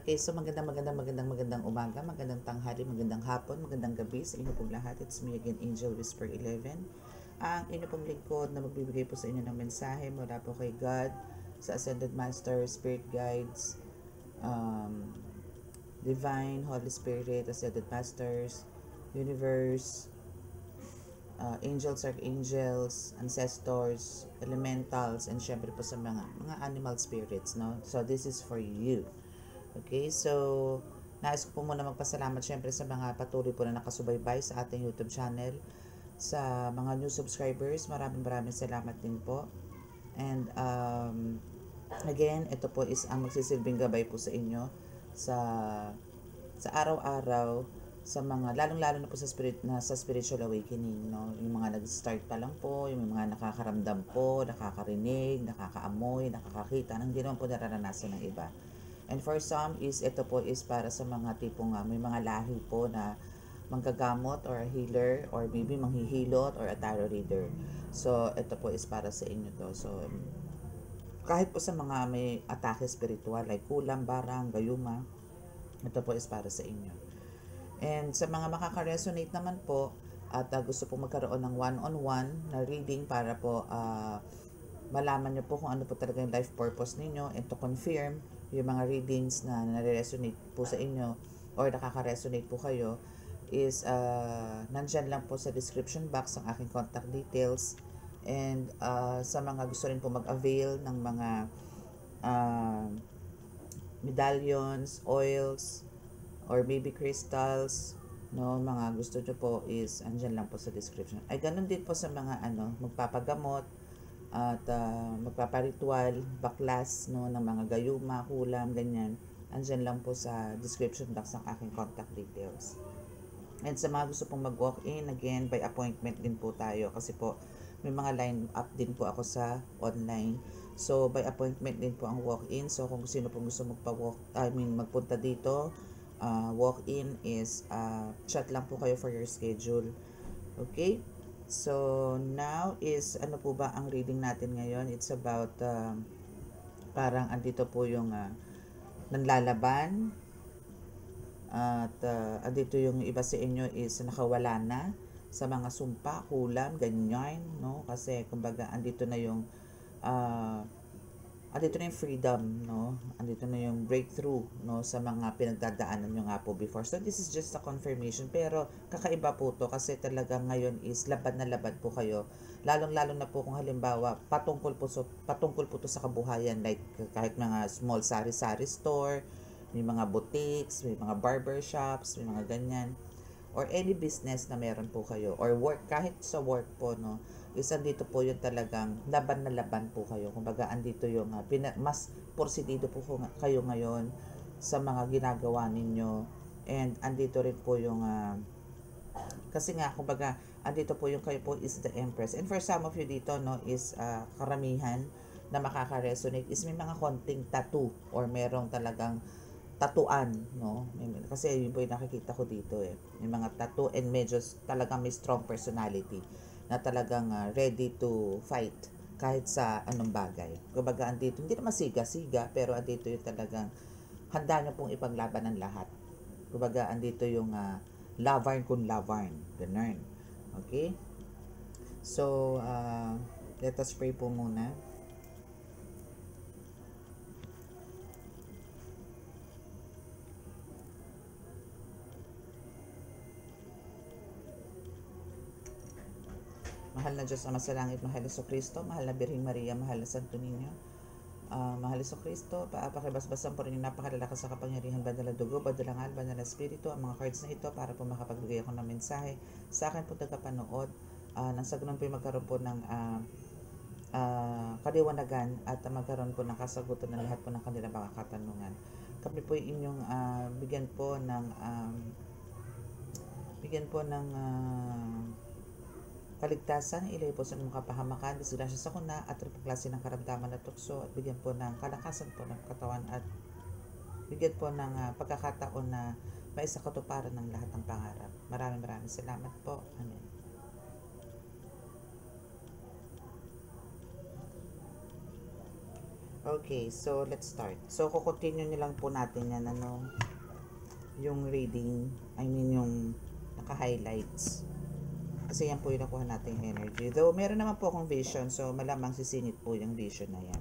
Okay, so magandang umaga, magandang tanghali, magandang hapon, magandang gabi sa inyo pong lahat. It's me again, Angel Whisper 11. Ang inyo pong lingkod na magbibigay po sa inyo ng mensahe mula po kay God, sa Ascended Master, Spirit Guides, Divine, Holy Spirit, Ascended Masters, Universe, angels, archangels, ancestors, elementals, and syempre po sa mga animal spirits, no? So this is for you. Okay, so nais ko po muna magpasalamat syempre sa mga patuloy po na nakasubaybay sa ating YouTube channel. Sa mga new subscribers, maraming salamat din po. And again, ito po is ang magsisilbing gabay po sa inyo sa araw-araw, sa mga lalong-lalo na po sa spiritual awakening, no? Yung mga nag-start pa lang po, yung mga nakakaramdam po, nakakarinig, nakakaamoy, nakakakita, nang hindi naman po nararanasan ng iba. And for some is ito po is para sa mga tipong may mga lahi po na manggagamot or a healer or maybe manghihilot or a tarot reader. So ito po is para sa inyo to. So kahit po sa mga may atake spiritual like kulam, barang, gayuma, ito po is para sa inyo. And sa mga makaka-resonate naman po at gusto po magkaroon ng one-on-one na reading para po malaman nyo po kung ano po talaga yung life purpose ninyo and to confirm yung mga readings na nare-resonate po sa inyo or nakaka-resonate po kayo is nandyan lang po sa description box ang aking contact details. And sa mga gusto rin po mag-avail ng mga medallions, oils, or baby crystals, no, mga gusto nyo po is andyan lang po sa description. Ay ganun din po sa mga magpapagamot at magpaparitual, baklas, no, ng mga gayuma, kulam, ganyan. Andyan lang po sa description box ng aking contact details. And sa mga gusto pong mag-walk-in, again, by appointment din po tayo kasi po may mga line up din po ako sa online. So, by appointment din po ang walk-in. So, kung sino pong gusto magpunta dito, walk-in is chat lang po kayo for your schedule. Okay? So, now is, ano po ba ang reading natin ngayon? It's about, parang andito po yung nanlalaban. At andito yung iba sa inyo is nakawala na sa mga sumpa, kulam, ganyan, no? Kasi, kumbaga, andito na yung freedom, no? Andito na yung breakthrough, no, sa mga pinagdadaanan nyo nga po before. So this is just a confirmation, pero kakaiba po to kasi talaga ngayon is labad na labad po kayo. Lalong-lalo na po kung halimbawa patungkol po to sa kabuhayan, like kahit mga small sari-sari store, may mga boutiques, may mga barber shops, may mga ganyan, or any business na meron po kayo, or work, kahit sa work po, no, is andito po yung talagang laban na laban po kayo. Kumbaga, andito yung mas porsigido po kayo ngayon sa mga ginagawa ninyo. And andito rin po yung, kasi nga, kumbaga, andito po yung kayo po is the Empress. And for some of you dito, no, is karamihan na makaka-resonate is may mga konting tattoo or merong talagang tatuan, no? Kasi yun po yung nakikita ko dito eh. May mga tattoo and medyo talagang may strong personality na talagang ready to fight kahit sa anong bagay. Kumbaga andito, hindi naman siga-siga, pero andito yung talagang handa nyo pong ipaglaban ng lahat. Kumbaga andito yung lavarn kung lavarn. Ganun. Okay? So, let us pray po muna. Mahal na Diyos Ama sa langit, mahal na Kristo, mahal na Birheng Maria, mahal na Santo Niño, mahal na Kristo, pakibasbasan po rin yung napakalalakas sa kapangyarihan, banal na dugo, banal na ngal, banal na espiritu, ang mga cards na ito para po makapagbigay ako ng mensahe sa akin po tagapanood, nang sa ganun po yung magkaroon po ng kaliwanagan at magkaroon po ng kasagutan ng lahat po ng kanilang mga katanungan. Kami po yung inyong bigyan po ng kaligtasan, ilay po sa mga kapahamakan, disgrasya sa kuna at klase ng karamdaman na tukso at bigyan po ng kalakasan po ng katawan at bigyan po ng pagkakataon na maisa katuparan ng lahat ng pangarap. Maraming salamat po. Amen. Okay, so let's start. So, kukontinue nilang po natin yan, yung reading, yung naka-highlights. Kasi yan po yung nakuha nating energy. Though, meron naman po akong vision, so malamang sisingit po yung vision na yan.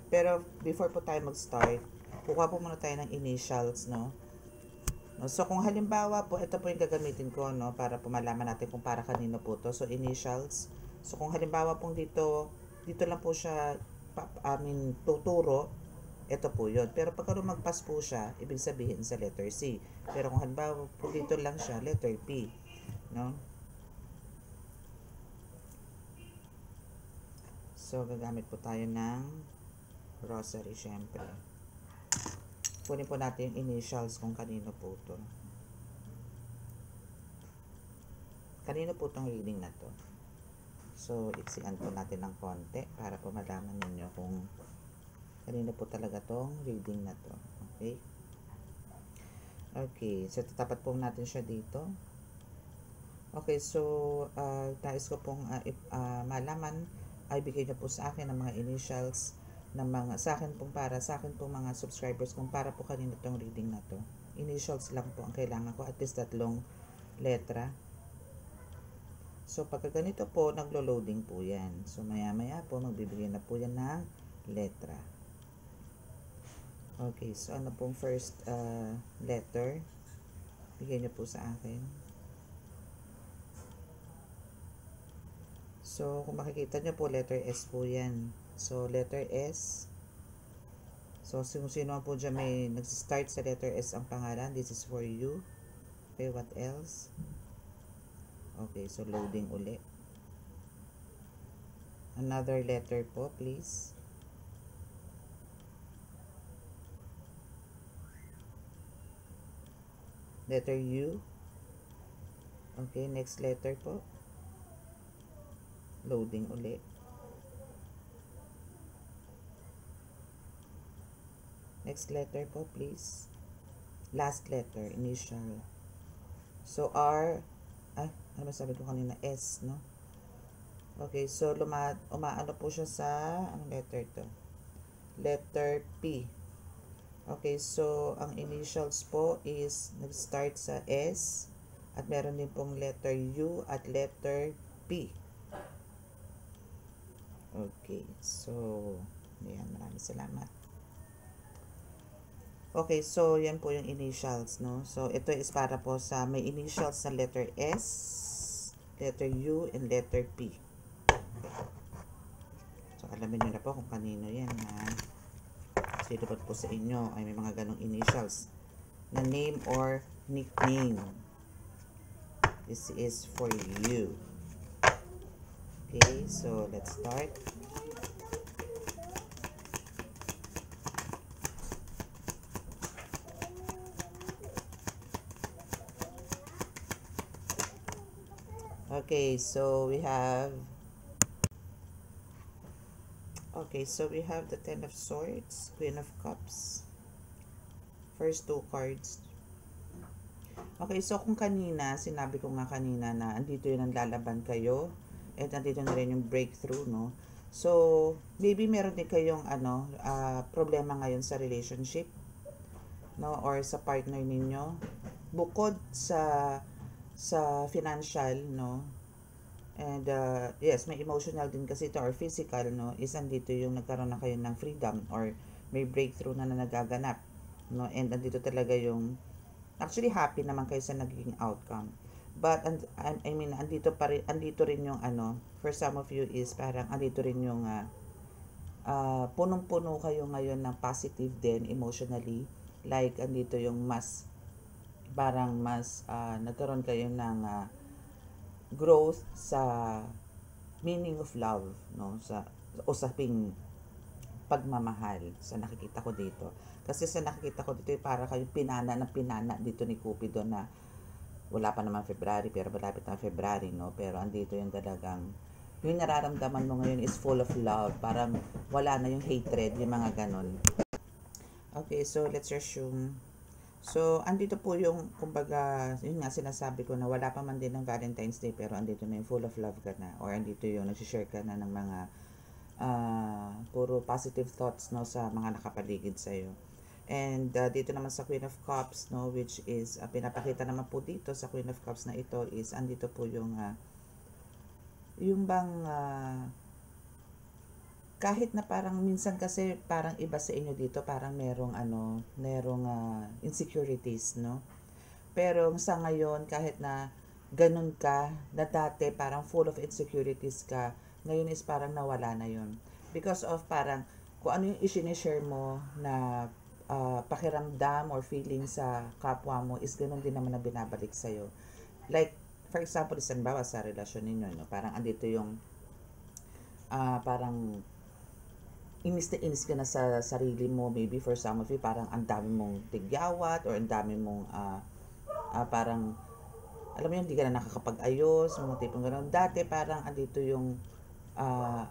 Pero, before po tayo mag-start, kukuha po muna tayo ng initials, no? So, kung halimbawa po, ito po yung gagamitin ko, no? Para po malaman natin kung para kanino po to. So, initials. So, kung halimbawa pong dito lang po siya, tuturo, ito po yun. Pero pagka lumagpas po siya, ibig sabihin sa letter C. Pero kung halimbawa po dito lang siya, letter P. No? So, gagamit po tayo ng rosary, syempre. Kunin po natin yung initials kung kanino po to. Kanino po tong reading na to. So, iksian po natin ng konti para po malaman ninyo kung kanino po talaga tong reading na to. Okay? Okay, so tatapat po natin siya dito. Okay, so nais ko pong malaman, ay bigay na po sa akin ang mga initials ng mga, sa akin pong mga subscribers kung para po kanino tong reading na to. Initials lang po ang kailangan ko, at least 3 letra. So, pagka ganito po, naglo-loading po yan. So, maya-maya po, magbibigay na po yan ng letra. Okay, so ano pong first letter? Bigay niyo po sa akin. So, kung makikita niyo po, letter S po yan. So, letter S. So, sino po dyan may nag-start sa letter S ang pangalan, this is for you. Okay, what else? Okay, so loading uli. Another letter po, please. Letter U. Okay, next letter po. Loading uli. Next letter po, please. Last letter, initial. So, R. Ano ba sabi ko kanina? S, no? Okay, so umaano po siya sa, anong letter to? Letter P. Okay, so ang initials po is nag-start sa S at meron din pong letter U at letter P. Okay, so yan, maraming salamat. Okay, so yan po yung initials, no? So ito is para po sa may initials sa letter S, letter U, and letter P. Okay. So alamin nyo na po kung kanino yan na sino po sa inyo ay may mga ganong initials na name or nickname. This is for you. Okay, so let's start. Okay, so we have the Ten of Swords, Queen of Cups. First 2 cards. Okay, so kung kanina, sinabi ko nga kanina na andito yun ang lalaban kayo, at andito na rin yung breakthrough, no? So, maybe meron din kayong problema ngayon sa relationship, no? Or sa partner ninyo. Bukod sa financial, no? And yes, may emotional din kasi ito, or physical, no? Is andito yung nagkaroon na kayo ng freedom or may breakthrough na nagaganap, no? And andito talaga yung actually happy naman kayo sa naging outcome. But andito rin yung for some of you is parang andito rin yung punong-puno kayo ngayon ng positive din emotionally. Like andito yung mas nagkaroon kayo ng growth sa meaning of love, no? Sa usaping pagmamahal sa nakikita ko dito. Kasi sa nakikita ko dito, para kayo pinana dito ni Cupido na wala pa naman February, pero malapit na February, no? Pero andito yung talagang, yung nararamdaman mo ngayon is full of love. Parang wala na yung hatred, yung mga ganon. Okay, so let's assume. So, andito po yung, kumbaga, yun nga sinasabi ko na wala pa man din ng Valentine's Day, pero andito na yung full of love ka na. Or andito yung nagsishare ka na ng mga puro positive thoughts, no, sa mga nakapaligid sa'yo. And dito naman sa Queen of Cups, no, which is pinapakita naman po dito sa Queen of Cups na ito is andito po yung bang kahit na parang minsan kasi parang iba sa inyo dito, parang merong insecurities, no? Pero sa ngayon, kahit na ganun ka, na dati parang full of insecurities ka, ngayon is parang nawala na yun. Because of parang kung ano yung isinishare mo na pakiramdam or feeling sa kapwa mo is ganun din naman na binabalik sa'yo. Like, for example, isanbawa sa relasyon ninyo, no? Parang andito yung parang inis na inis ka na sa sarili mo, maybe for some of you, parang ang dami mong tigyawat or ang dami mong parang, alam mo yun, hindi ka na nakakapag-ayos, mga tipong gano'n. Dati parang andito yung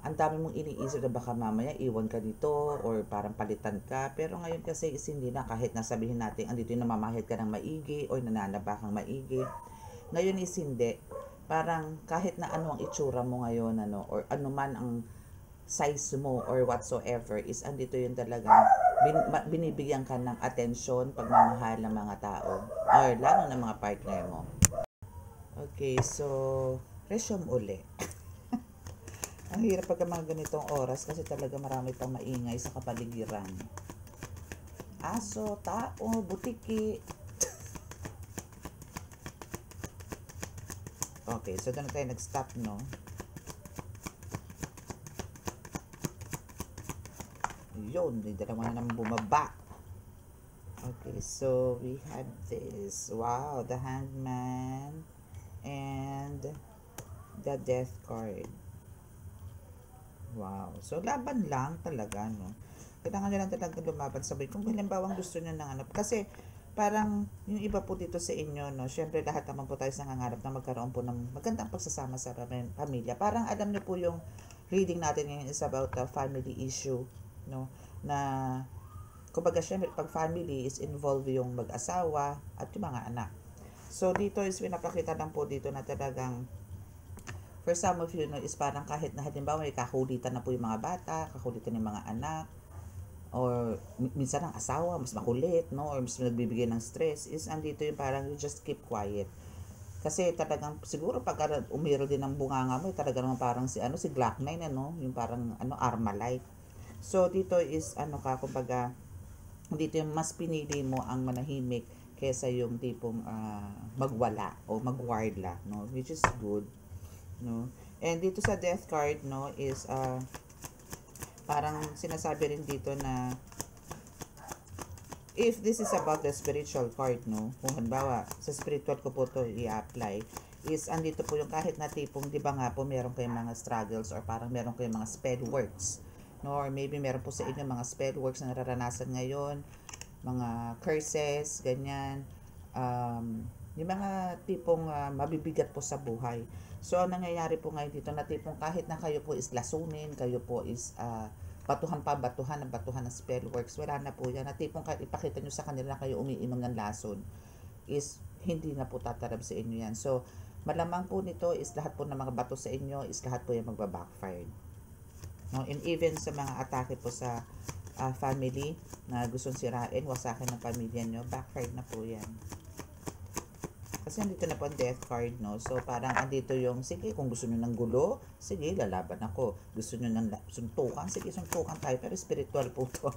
ang dami mong iniisip na baka mamaya iwan ka dito or parang palitan ka. Pero ngayon kasi is hindi na, kahit nasabihin natin andito yung namamahid ka ng maigi or nananaba kang maigi. Ngayon is hindi. Parang kahit na ano ang itsura mo ngayon, or ano man ang size mo or whatsoever, is andito yung talagang binibigyan ka ng atensyon, pagmamahal ng mga tao or lalo ng mga partner mo. Okay, so resume uli. Ang hirap pag mga ganitong oras kasi talaga marami pang maingay sa kapaligiran. Aso, tao, butiki. Okay, so doon na tayo nag-stop, no? Yun, may dalawa na naman bumaba. Okay, so we have this. Wow, the Hangman and the Death card. Wow. So, laban lang talaga, no? Kailangan nyo lang talaga lumaban sabay. Kung halimbawa gusto nyo ng kasi parang yung iba po dito sa inyo, no? Syempre, lahat naman po tayo nangangarap na magkaroon po ng magandang pagsasama sa pamilya. Parang alam nyo po yung reading natin ngayon is about the family issue, no? Na, kumbaga, syempre, pag family is involved yung mag-asawa at yung mga anak. So, dito is pinapakita lang po dito na talagang for some of you, no, is parang kahit na halimbawa may kakulitan na po yung mga bata, kakulitan yung mga anak, or minsan ang asawa, mas makulit, no, or mas nagbibigay ng stress, is andito yung parang you just keep quiet. Kasi talagang siguro pag umiro din ng bunganga mo, talaga naman parang si Glock 9, yung parang Armalite. So dito is kumbaga dito yung mas pinili mo ang manahimik kaysa yung tipong magwala o magwarla, no, which is good, no. And dito sa death card, no, is parang sinasabi rin dito na if this is about the spiritual card, no, kung halimbawa sa spiritual ko po to i-apply, is andito po yung kahit na tipong, di ba nga po meron kayong mga struggles or parang meron kayong mga spell works, no, or maybe meron po sa inyo mga spell works na nararanasan ngayon, mga curses, ganyan, yung mga tipong mabibigat po sa buhay. So, ang nangyayari po ngayon dito na tipong kahit na kayo po is lasunin, kayo po is batuhan ng spell works, wala na po yan. Na tipong kahit ipakita nyo sa kanila na kayo umiinom ng lason, is hindi na po tatarab sa inyo yan. So, malamang po nito is lahat po ng mga bato sa inyo is lahat po yung magbabackfire. No? And even sa mga atake po sa family na gustong sirain, wasakin ng pamilya nyo, backfire na po yan. Kasi andito na po ang death card, no? So, parang andito yung, sige, kung gusto nyo ng gulo, sige, lalaban ako. Gusto nyo ng suntukan, sige, suntukan tayo. Pero spiritual po to.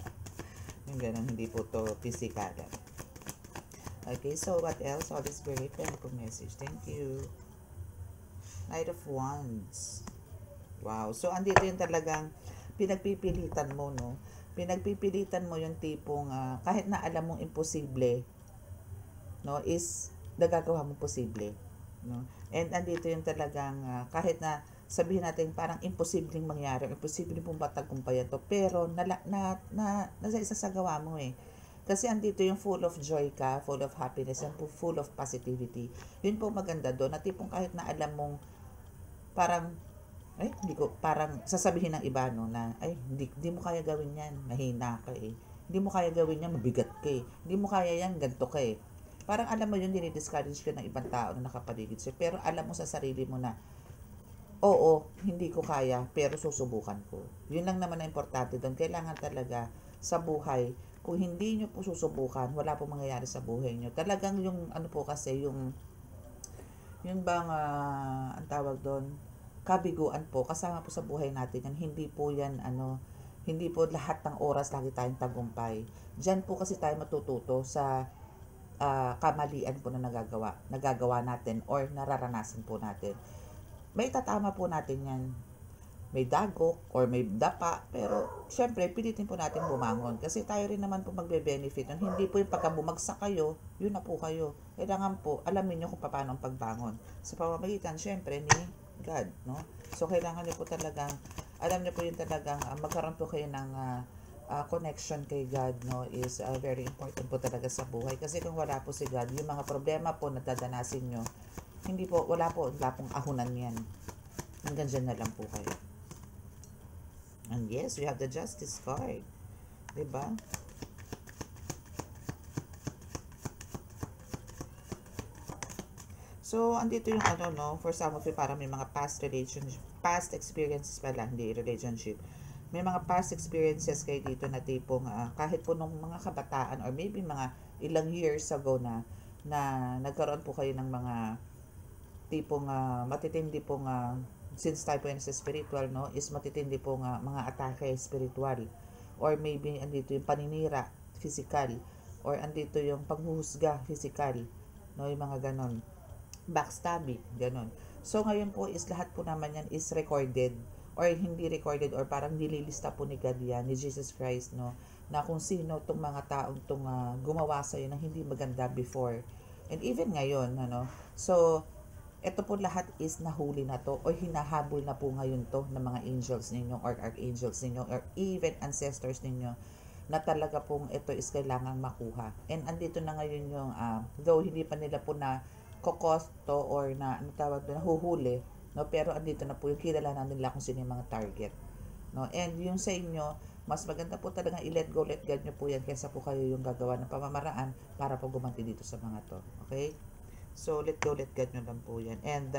Yung ganun, hindi po to physical. Okay, so what else? Holy Spirit, pwede po message. Thank you. Knight of Wands. Wow. So, andito yung talagang pinagpipilitan mo, no? Pinagpipilitan mo yung tipong, kahit na alam mong imposible, no, is nagagawa mo posible, no? And andito yung talagang kahit na sabihin natin parang imposibleng mangyari, imposibleng pong matagumpayan to, pero nasa isasagawa mo eh. Kasi andito yung full of joy ka, full of happiness, and full of positivity. Yun po maganda doon, na tipong kahit na alam mong parang parang sasabihin ng iba, no, na hindi mo kaya gawin yan, mahina ka eh. Hindi mo kaya gawin yan, mabigat ka eh. Hindi mo kaya yan, ganito ka eh. Parang alam mo yun, dinidiscourage ka ng ibang tao na nakapaligid sa'yo. Pero alam mo sa sarili mo na oo, hindi ko kaya, pero susubukan ko. Yun lang naman ang importante doon. Kailangan talaga sa buhay, kung hindi nyo po susubukan, wala po mangyayari sa buhay nyo. Talagang yung, ano po kasi, yung bang, ang tawag doon, kabiguan po, kasama po sa buhay natin yan. Hindi po yan, hindi po lahat ng oras lagi tayong tagumpay. Diyan po kasi tayo matututo sa kamalian po na nagagawa natin or nararanasan po natin. May tatama po natin yan. May dagok or may dapa, pero syempre pilitin po natin bumangon kasi tayo rin naman po magbe-benefit nun. Hindi po yung pagka bumagsak kayo, yun na po kayo. Kailangan po alamin nyo kung paano ang pagbangon sa pamamagitan syempre ni God, no? So kailangan nyo po talagang alam nyo po yung talagang magkaroon po kayo ng connection kay God, no, is very important po talaga sa buhay kasi kung wala po si God, yung mga problema po na dadanasin nyo, hindi po, wala pong ahunan yan. Hanggang dyan na lang po kayo. And yes, we have the Justice card. Diba? So, andito yung for some of you, parang may mga past experiences pala, hindi relationship. May mga past experiences kayo dito na tipong kahit po nung mga kabataan or maybe mga ilang years ago na nagkaroon po kayo ng mga tipong matitindi pong since tayo po yan sa spiritual, no, is matitindi pong mga atake spiritual or maybe andito yung paninira physical or andito yung paghuhusga physical, no, yung mga ganon, backstabbing, ganon. So ngayon po is lahat po naman yan is recorded or hindi recorded or parang nililista po ni God yan, ni Jesus Christ, no, na kung sino tong mga taong tong gumawa sa'yo ng hindi maganda before and even ngayon, so ito po lahat is nahuli na to o hinahabol na po ngayon to ng mga angels ninyo or archangels ninyo or even ancestors ninyo na talaga pong ito is kailangang makuha. And andito na ngayon yung though hindi pa nila po na kokosto or na huhuli, no, pero andito na po yung kilala na nila kung sino yung mga target, no. And yung sa inyo, mas maganda po talaga i-let go, let God nyo po yan kaysa po kayo yung gagawa ng pamamaraan para po gumanti dito sa mga to. Okay? So, let go, let God nyo lang po yan. And,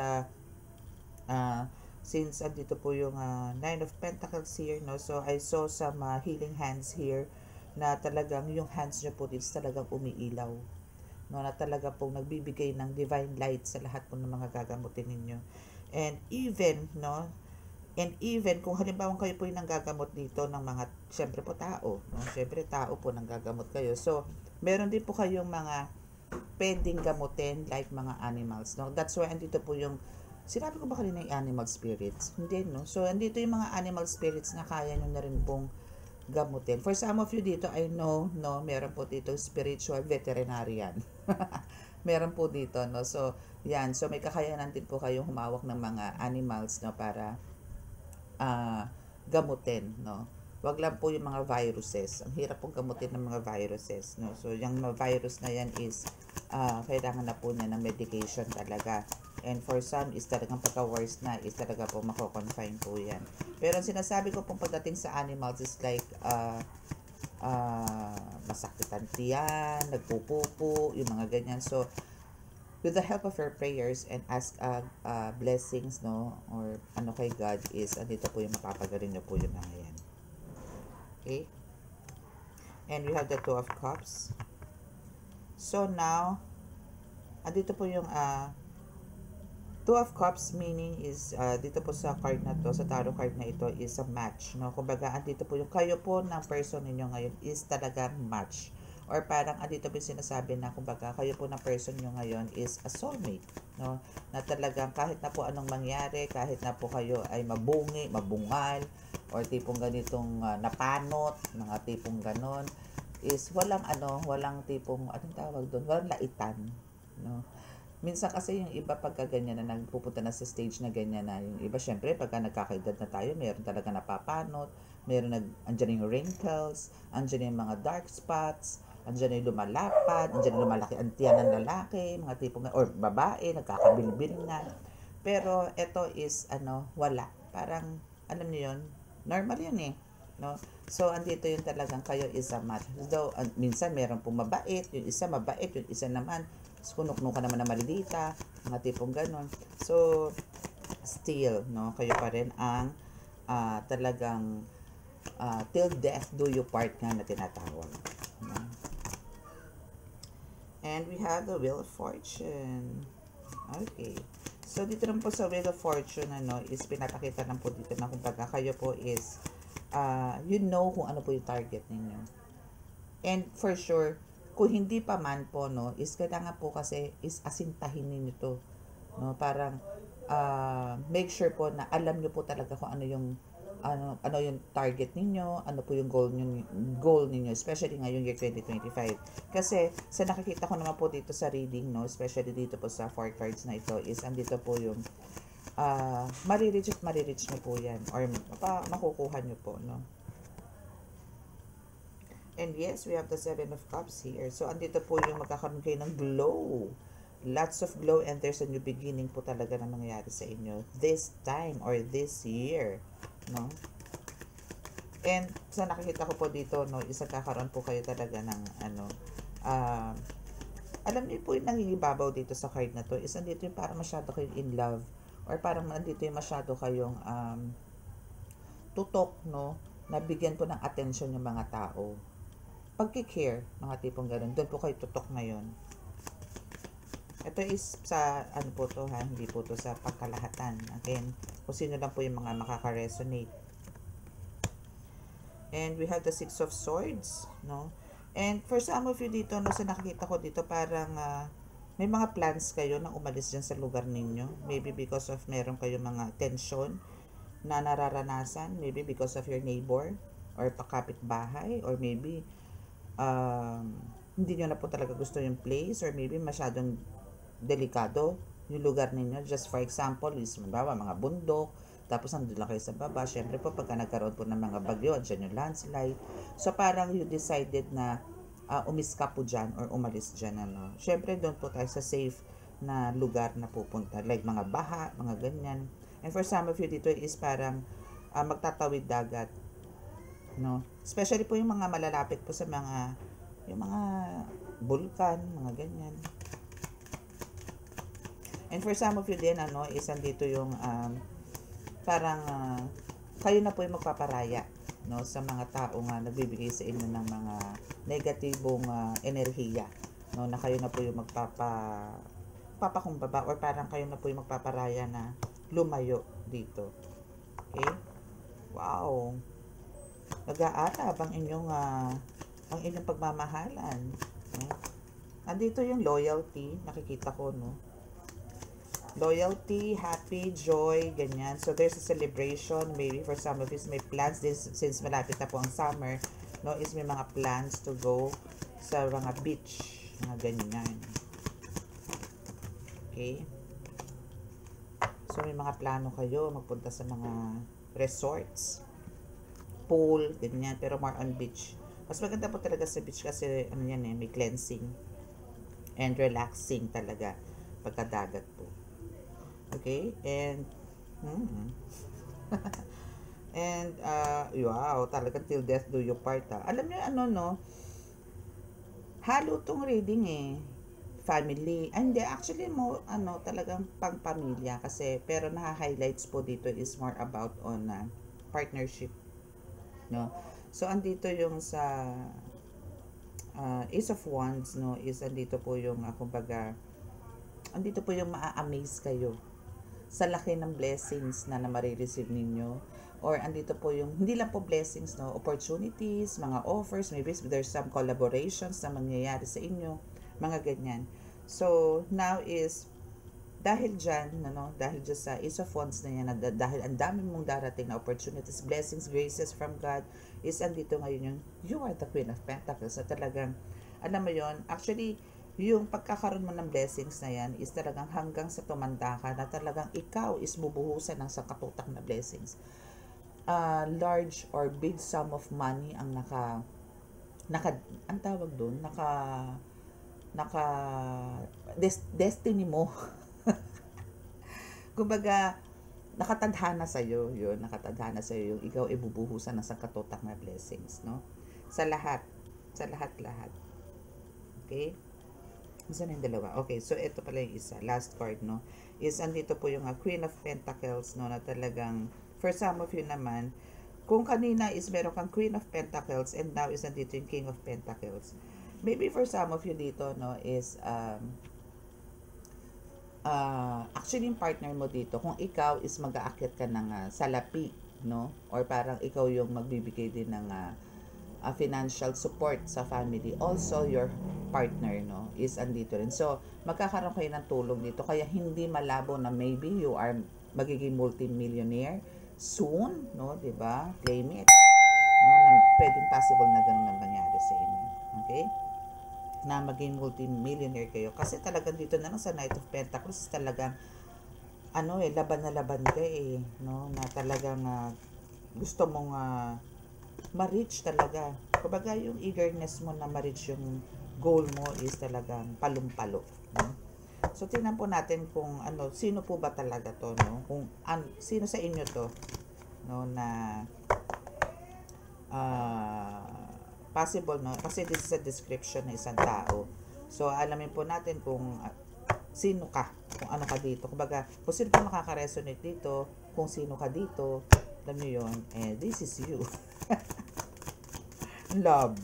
since andito po yung Nine of Pentacles here, no? So, I saw some healing hands here na talagang yung hands nyo po dito talagang umiilaw. No? Na talaga pong nagbibigay ng divine light sa lahat po ng mga gagamutin ninyo. And even, no? And even kung halimbawa kayo po yung nanggagamot dito ng mga, syempre po tao, no? Syempre tao po nanggagamot kayo. So, meron din po kayong mga pwedeng gamutin like mga animals, no? That's why andito po yung sinabi ko ba kanina yung animal spirits? Hindi, no? So andito yung mga animal spirits na kaya nyo na rin pong gamutin. For some of you dito, I know, no, meron po dito spiritual veterinarian. Meron po dito, no? So yan, so may kakayanan din po kayong humawak ng mga animals, no, para gamutin, no? Wag lang po yung mga viruses. Ang hirap pong gamutin ng mga viruses, no? So, yung mga virus na yan is kailangan na po niya ng medication talaga. And for some is talagang pagka-worse na is talaga po mako-confine po yan. Pero ang sinasabi ko pong pagdating sa animals is like masakitan tiyan, nagpupupo, yung mga ganyan. So, with the help of your prayers and ask blessings, no, or kay God is andito po yung mapapagaling nyo po yung mga yan. Okay, and we have the Two of Cups. So now andito po yung Two of Cups, meaning is dito po sa card na to, sa tarot card na ito is a match, no? Kumbaga andito po yung kayo po ng person ninyo ngayon is talaga match, or parang andito po yung sinasabi na kumbaga kayo po ng person nyo ngayon is a soulmate, no? Na talagang kahit na po anong mangyari, kahit na po kayo ay mabungi, mabungal, or tipong ganitong napanot, mga tipong ganon, is walang tipong, anong tawag doon, walang laitan, no? Minsan kasi yung iba pagka ganyan na nagpupunta na sa stage na ganyan na, yung iba syempre pagka nagkakaedad na tayo, meron talaga napapanot, andyan yung wrinkles, andyan yung mga dark spots, andyan yung lumalapad, andyan yung lumalaki ang tiyan ng lalaki, mga tipong, or babae, nagkakabilbil na. Pero ito is, wala. Parang, alam niyo yun, normal yun eh, no? So andito yung talagang kayo is a match. Though minsan meron pong mabait, yung isa mabait, yung isa naman kunuknuka naman na malilita, mga tipong ganon. So still, no? Kayo pa rin ang talagang till death do you part nga na tinatawag. No? And we have the Wheel of Fortune. Okay. So, dito naman po sa Wheel of Fortune, is pinapakita lang po dito na kumbaga kayo po is, you know kung ano po yung target ninyo. And for sure, kung hindi pa man po, no, is kailangan po kasi is asintahin ninyo to. No? Parang, make sure po na alam nyo po talaga kung ano yung yung target ninyo, ano po yung goal ninyo, especially ngayong year 2025. Kasi sa nakikita ko naman po dito sa reading, no, especially dito po sa 4 cards na ito, is andito po yung marireach nyo po yan, or makukuha nyo po, no. And yes, we have the 7 of Cups here. So andito po yung magkakaroon kayo ng glow. Lots of glow, and there's a new beginning po talaga na mangyayari sa inyo this time or this year, no? And sa nakikita ko po dito, no, isa kakaroon po kayo talaga ng alam niyo po yung nangingibabaw dito sa card na to, is andito yung parang masyado kayong in love, or parang andito yung masyado kayong tutok, no, nabigyan po ng attention yung mga tao. Pagkikare, mga tipong ganun, doon po kayo tutok ngayon. Ito is sa, po to ha, hindi po to sa pagkalahatan. Again, kung sino lang po yung mga makaka-resonate. And we have the 6 of Swords, no? And for some of you dito, no, sa nakikita ko dito, parang may mga plans kayo na umalis dyan sa lugar ninyo. Maybe because of meron kayo mga tension na nararanasan. Maybe because of your neighbor or pakapit-bahay, or maybe hindi nyo na po talaga gusto yung place, or maybe masyadong delikado yung lugar ninyo. Just for example, is mga bundok, tapos nandun lang kayo sa baba. Syempre po, pagka nagkaroon po ng mga bagyo, dyan yung landslide. So, parang you decided na umiska po dyan or umalis dyan. Syempre, doon po tayo sa safe na lugar na pupunta. Like mga baha, mga ganyan. And for some of you dito is parang magtatawid dagat. No? Especially po yung mga malalapit po sa yung mga bulkan, mga ganyan. And for some of you din, is andito yung parang kayo na po yung magpaparaya, no, sa mga tao nga nagbibigay sa inyo ng mga negatibong enerhiya, no, na kayo na po yung papakumbaba, or parang kayo na po yung magpaparaya na lumayo dito. Okay? Wow! Nag-aatab ang inyong pagmamahalan. No? Andito yung loyalty, nakikita ko, no? Loyalty, happy, joy, ganyan. So, there's a celebration. Maybe for some of you, may plans. Since malapit na po ang summer, no, is may mga plans to go sa mga beach. Mga ganyan. Okay? So, may mga plano kayo magpunta sa mga resorts, pool, ganyan. Pero more on beach. Mas maganda po talaga sa beach kasi, may cleansing and relaxing talaga pagkadagat po. Okay, and and wow, talagang till death do you part. Alam niyo no, halo tong reading family, and actually mo talagang pang pamilya kasi, pero na-highlights po dito is more about on partnership, no. So andito yung sa Ace of Wands, no, is andito po yung kumbaga andito po yung maa-amaze kayo sa laki ng blessings na marireceive ninyo, or andito po yung hindi lang po blessings, no, opportunities, mga offers, maybe there's some collaborations na mangyayari sa inyo, mga ganyan. So now is dahil dyan, dahil dyan sa Ace of Wands na yan, dahil ang dami mong darating na opportunities, blessings, graces from God, is andito ngayon yung you are the Queen of Pentacles. So talagang, alam mo yon, actually yung pagkakaroon mo ng blessings na yan is talagang hanggang sa tumanda ka na talagang ikaw is bubuhusan ng sakatutak na blessings. Large or big sum of money ang ang tawag doon, destiny mo. Kumbaga, nakatadhana sa'yo yung ikaw ay bubuhusan ng sakatutak na blessings, no? Sa lahat. Okay? Isa na yung dalawa. Okay, so ito pala yung isa. Last card, no? Is andito po yung Queen of Pentacles, no? Na talagang, for some of you naman, kung kanina is meron kang Queen of Pentacles and now is nandito yung King of Pentacles. Maybe for some of you dito, no, is, actually yung partner mo dito, kung ikaw is mag-aakyat ka ng salapi, no? Or parang ikaw yung magbibigay din ng financial support sa family. Also, your partner, no, is andito rin. So, magkakaroon kayo ng tulong dito. Kaya hindi malabo na maybe you are magiging multi-millionaire soon, no, 'di ba? Claim it. No, na pwedeng possible na ganun na mangyari sa inyo. Okay? Na maging multi-millionaire kayo. Kasi talagang dito na lang sa Knight of Pentacles, talagang laban na laban ka no, na talagang gusto mong ma-reach talaga. Kumbaga yung eagerness mo na ma-reach yung goal mo is talagang palum-palo. No? So, tingnan po natin kung sino po ba talaga to, no? Kung sino sa inyo to, no, na possible, no? Kasi this is a description ng isang tao. So, alamin po natin kung sino ka, kung ano ka dito. Kumbaga, kung sino pa makaka-resonate dito, kung sino ka dito, alam nyo yun, this is you. Love.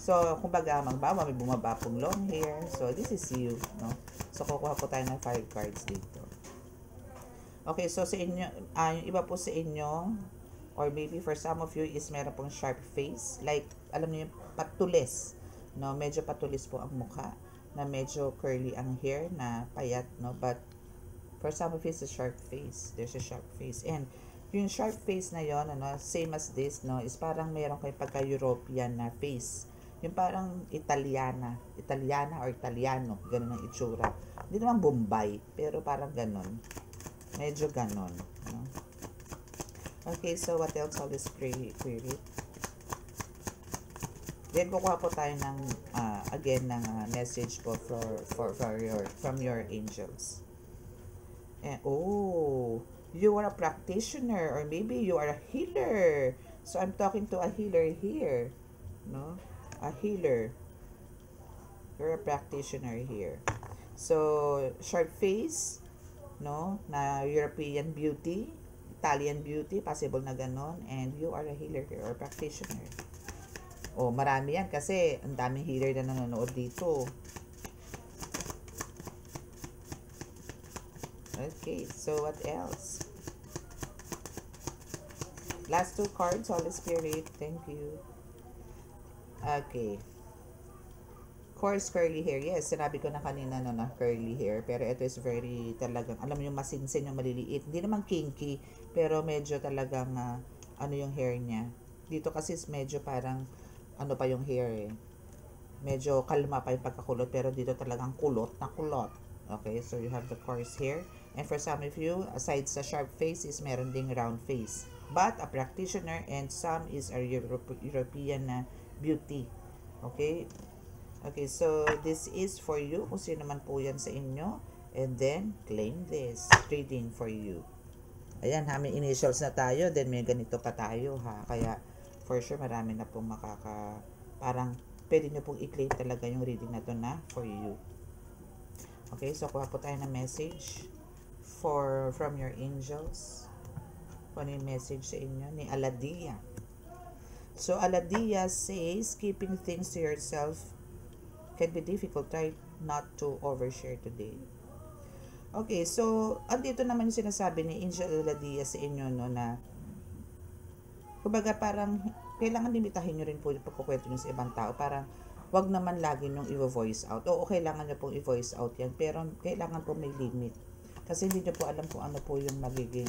So, kumbaga, magbawa, may bumaba pong long hair. So, this is you, no? So, kukuha po tayo ng 5 cards dito. Okay, so sa inyo, yung iba po sa inyo, or maybe for some of you, is meron pong sharp face. Like, alam niyo yung patulis, no? Medyo patulis po ang mukha, na medyo curly ang hair, na payat, no? But, for some of you, it's a sharp face. There's a sharp face. And, yung sharp face na yon, same as this, no, is parang meron kayo pagka-European na face. Yung parang Italiana or Italiano, ganun ang itsura. Hindi naman Bombay, pero parang ganun. Medyo ganun. No? Okay, so what else Holy Spirit? Then kukuha po tayo ng again ng message po from your angels. And you are a practitioner, or maybe you are a healer. So I'm talking to a healer here, no? A healer. You're a practitioner here. So short face, no? Na European beauty, Italian beauty, possible na ganon, and you are a healer here, or practitioner. Marami yan kasi ang daming healer na nanonood dito. Okay, so what else? Last 2 cards, Holy Spirit. Thank you. Okay. Coarse curly hair. Yes, sinabi ko na kanina no, na curly hair. Pero ito is very talagang, alam mo yung masinsin, yung maliliit. Hindi naman kinky, pero medyo talagang, yung hair niya. Dito kasi medyo parang, pa yung hair Medyo kalma pa yung pagkakulot, pero dito talagang kulot na kulot. Okay, so you have the coarse hair. And for some of you, aside sa sharp face, is meron ding round face. But a practitioner, and some is a European beauty. Okay? Okay, so this is for you. Kung sino man po yan sa inyo. And then, claim this. Reading for you. Ayan ha, may initials na tayo. Then may ganito pa tayo ha. Kaya, for sure, marami na pong parang, pwede nyo pong i-claim talaga yung reading na to na for you. Okay, so kuha po tayo ng message from your angels. Ano yung message sa inyo ni Aladia. So Aladia says, keeping things to yourself can be difficult. Try not to overshare today. Okay, so andito naman yung sinasabi ni Angel Aladia sa inyo, no, na kumbaga parang kailangan limitahin nyo rin po yung pagkukwento nyo sa ibang tao. Parang wag naman lagi nung i-voice out. Oo, kailangan nyo pong i-voice out yan, pero kailangan po may limit. Kasi hindi nyo po alam kung ano po yung magiging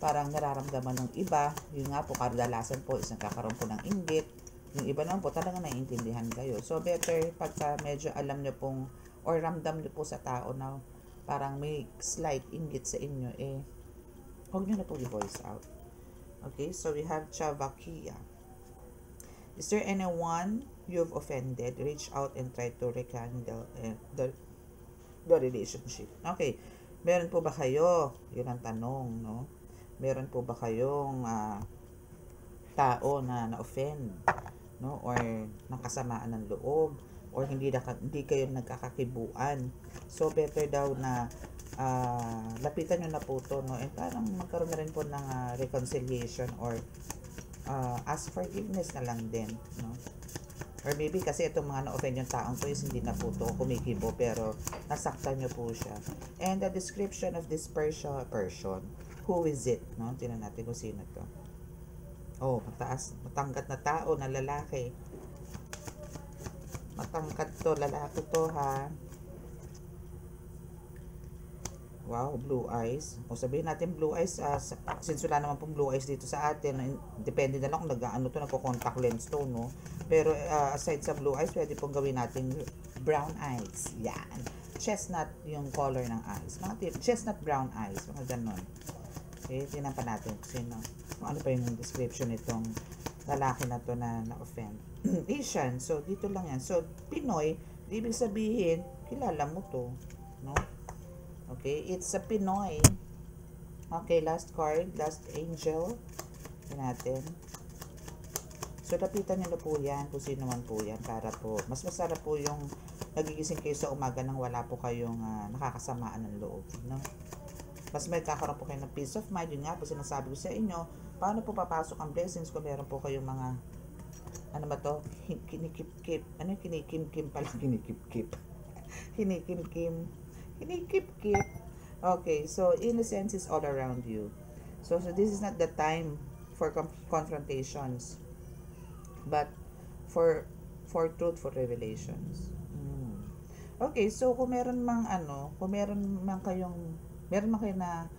parang nararamdaman ng iba. Yun nga po, kadalasan po is nagkakaroon po ng inggit. Yung iba naman po talaga naiintindihan kayo. So better pagka medyo alam nyo pong, or ramdam nyo po sa tao na parang may slight inggit sa inyo, huwag nyo na po i-voice out. Okay, so we have Chavakia. Is there anyone you've offended? Reach out and try to rekindle the relationship. Okay, meron po ba kayo? Yun ang tanong, no? Meron po ba kayong tao na na-offend? no? Or ng kasamaan ng loob, or hindi kayo nagkakakibuan. So better daw na lapitan nyo na po to, no? And parang magkaroon na rin po ng reconciliation, or ask forgiveness na lang din, no? Or maybe kasi itong mga na-offend yung taong to is hindi na po to kumikibo, pero nasaktan nyo po siya. And the description of this person, who is it, no? Tingnan natin kung sino to. Oh, matangkat na tao, na lalaki. Matangkat to, lalaki to, ha. Wow, blue eyes. O sabihin natin blue eyes, since wala naman pong blue eyes dito sa atin, depende na lang kung nagko-contact lens to, no? Pero aside sa blue eyes, pwede pong gawin natin brown eyes. Yan. Chestnut yung color ng eyes. Chestnut brown eyes. Mga ganon. Okay, tingnan pa natin kung ano pa yung description nitong lalaki na to na na-offend. Asian. So, dito lang yan. So, Pinoy, ibig sabihin, kilala mo to, no? Okay, it's a Pinoy. Okay, last card, last angel. Tingnan natin. So, lapitan nyo na po yan, kung sino man po yan, para po, mas masarap po yung nagigising kayo sa umaga nang wala po kayong nakakasamaan ng loob, no? Mas may kakaroon po kayo ng peace of mind. Yun nga po, sinasabi ko sa inyo, paano po papasok ang blessings kung meron po kayong mga, ano ba to? Kinikip-kip. Ano yung kinikim-kim pala? Kinikip-kip. Kinikim-kim. Kinikip-kip. Okay, so innocence is all around you. So this is not the time for confrontations, but for truthful revelations. Okay, so kung meron mang kayo na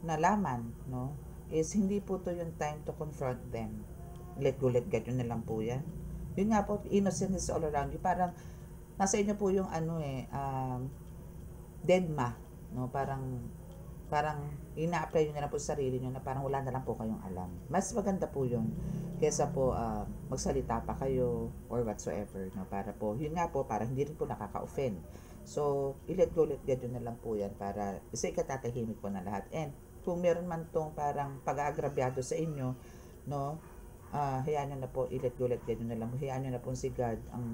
nalaman, no, is hindi po to yung time to confront them. Let go, let God, yun na lang po yan. Yun nga po, innocence is all around you. Parang nasa inyo po yung deadma, no? Parang ina-apply nyo na lang po sa sarili nyo na parang wala na lang po kayong alam. Mas maganda po yun kesa po magsalita pa kayo or whatsoever, no? Para po, yun nga po, para hindi rin po nakaka-offend. So, let go, let God, yun na lang po yan para isa ikatatahimik po na lahat. And kung meron man tong parang pag-aagrabyado sa inyo, no, hayaan nyo na po, let go, let God, yun na lang. Hayaan nyo na po si God ang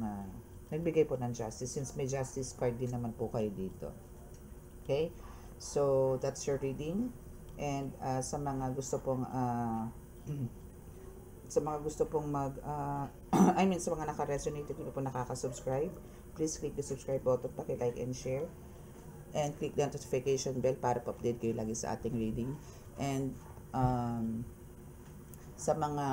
nagbigay po ng justice, since may justice card din naman po kayo dito. Okay? So, that's your reading. And sa mga gusto pong sa mga naka-resonate, hindi po nakaka-subscribe, please click the subscribe button, paki-like and share, and click the notification bell para po-update kayo lagi sa ating reading. And sa mga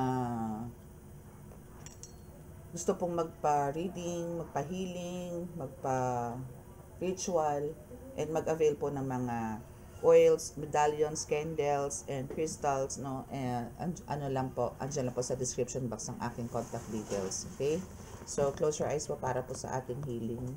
gusto pong magpa-reading, magpa-healing, magpa-ritual, and mag-avail po ng mga oils, medallions, candles, and crystals, no? Andyan lang po sa description box ang aking contact details, okay? So, close your eyes po para po sa ating healing.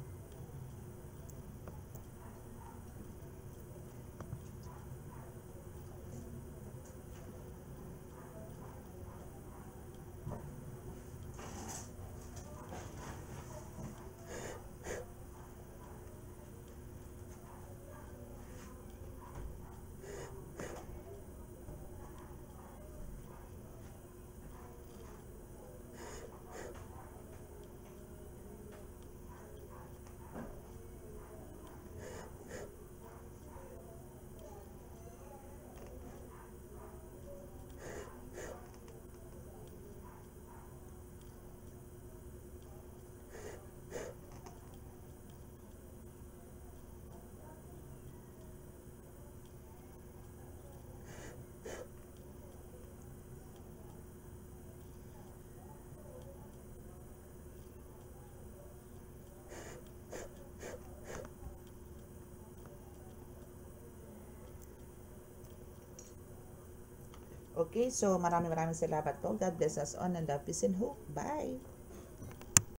Okay, so maraming salamat po. God bless us all, and love, peace, and hope. Bye!